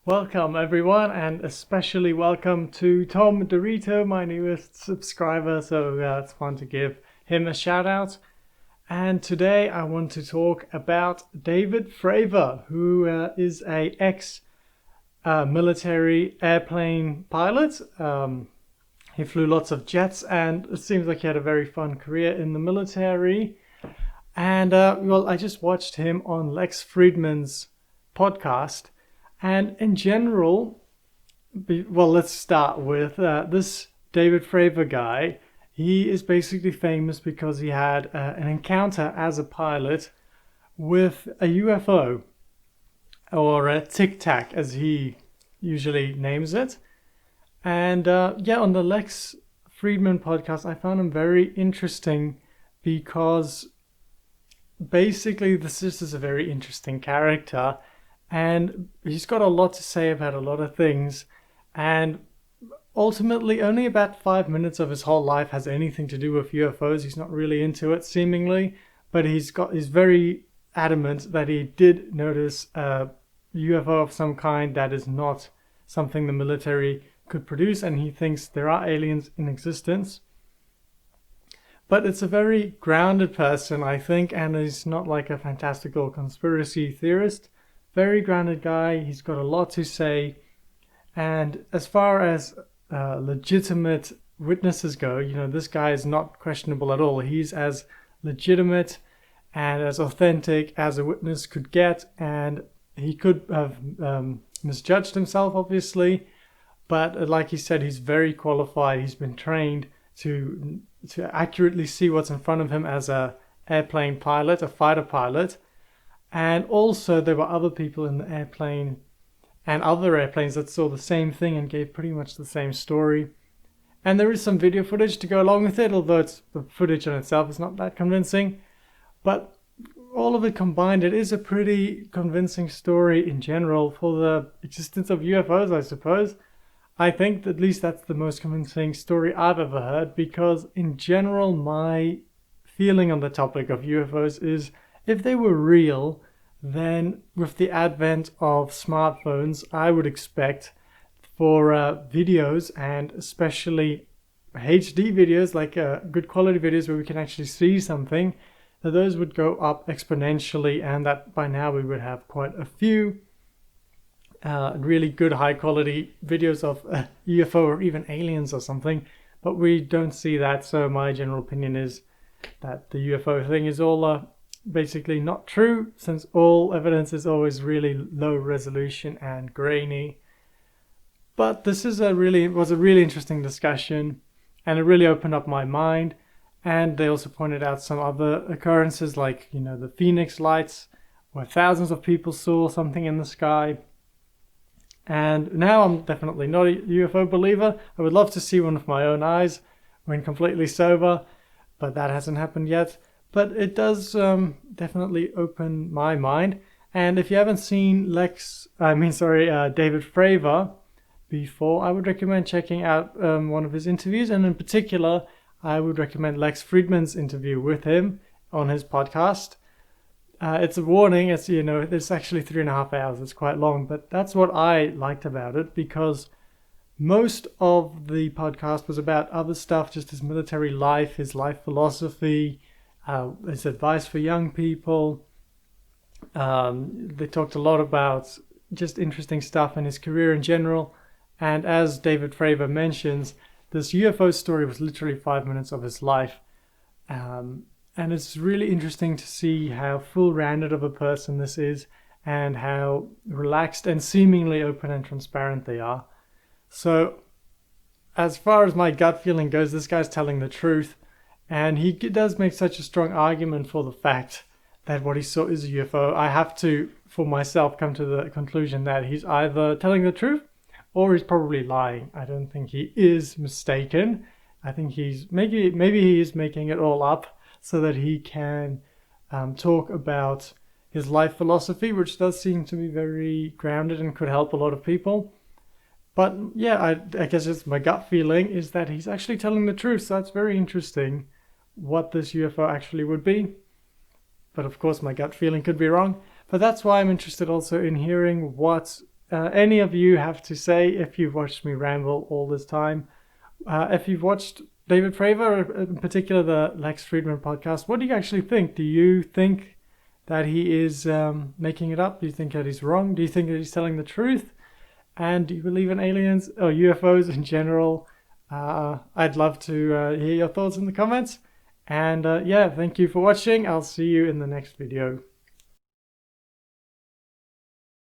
Welcome everyone, and especially welcome to Tom Dorito, my newest subscriber, so it's fun to give him a shout out. And today I want to talk about David Fravor, who is a ex-military airplane pilot. He flew lots of jets, and it seems like he had a very fun career in the military. And I just watched him on Lex Friedman's podcast. And in general, let's start with this David Fravor guy. He is basically famous because he had an encounter as a pilot with a UFO, or a Tic Tac as he usually names it. And on the Lex Friedman podcast, I found him very interesting because basically this is a very interesting character. And he's got a lot to say about a lot of things. And ultimately, only about 5 minutes of his whole life has anything to do with UFOs. He's not really into it, seemingly. But he's very adamant that he did notice a UFO of some kind that is not something the military could produce. And he thinks there are aliens in existence. But it's a very grounded person, I think. And he's not like a fantastical conspiracy theorist. Very grounded guy. He's got a lot to say. And as far as legitimate witnesses go, this guy is not questionable at all. He's as legitimate and as authentic as a witness could get. And he could have misjudged himself, obviously. But like he said, he's very qualified. He's been trained to accurately see what's in front of him as a airplane pilot, a fighter pilot. And also there were other people in the airplane and other airplanes that saw the same thing and gave pretty much the same story. And there is some video footage to go along with it, although the footage in itself is not that convincing. But all of it combined, it is a pretty convincing story in general for the existence of UFOs, I suppose. I think at least that's the most convincing story I've ever heard, because in general my feeling on the topic of UFOs is, if they were real, then with the advent of smartphones, I would expect for videos, and especially HD videos, like good quality videos where we can actually see something, that those would go up exponentially, and that by now we would have quite a few really good high quality videos of UFO or even aliens or something. But we don't see that, so my general opinion is that the UFO thing is all basically not true, since all evidence is always really low resolution and grainy. But this was a really interesting discussion, and it really opened up my mind. And they also pointed out some other occurrences, like the Phoenix lights, where thousands of people saw something in the sky. And now I'm definitely not a UFO believer. I would love to see one with my own eyes when completely sober, but that hasn't happened yet. But it does definitely open my mind. And if you haven't seen David Fravor before, I would recommend checking out one of his interviews. And in particular, I would recommend Lex Friedman's interview with him on his podcast. It's a warning. It's actually 3.5 hours. It's quite long, but that's what I liked about it, because most of the podcast was about other stuff, just his military life, his life philosophy, his advice for young people. They talked a lot about just interesting stuff in his career in general. And as David Fravor mentions, this UFO story was literally 5 minutes of his life. And it's really interesting to see how full-rounded of a person this is, and how relaxed and seemingly open and transparent they are. So as far as my gut feeling goes, this guy's telling the truth. And he does make such a strong argument for the fact that what he saw is a UFO. I have to, for myself, come to the conclusion that he's either telling the truth or he's probably lying. I don't think he is mistaken. I think maybe he is making it all up so that he can talk about his life philosophy, which does seem to be very grounded and could help a lot of people. But yeah, I guess it's my gut feeling is that he's actually telling the truth. So that's very interesting what this UFO actually would be. But of course, my gut feeling could be wrong. But that's why I'm interested also in hearing what any of you have to say if you've watched me ramble all this time. If you've watched David Fravor, in particular the Lex Friedman podcast, what do you actually think? Do you think that he is making it up? Do you think that he's wrong? Do you think that he's telling the truth? And do you believe in aliens or UFOs in general? I'd love to hear your thoughts in the comments. And yeah, thank you for watching. I'll see you in the next video.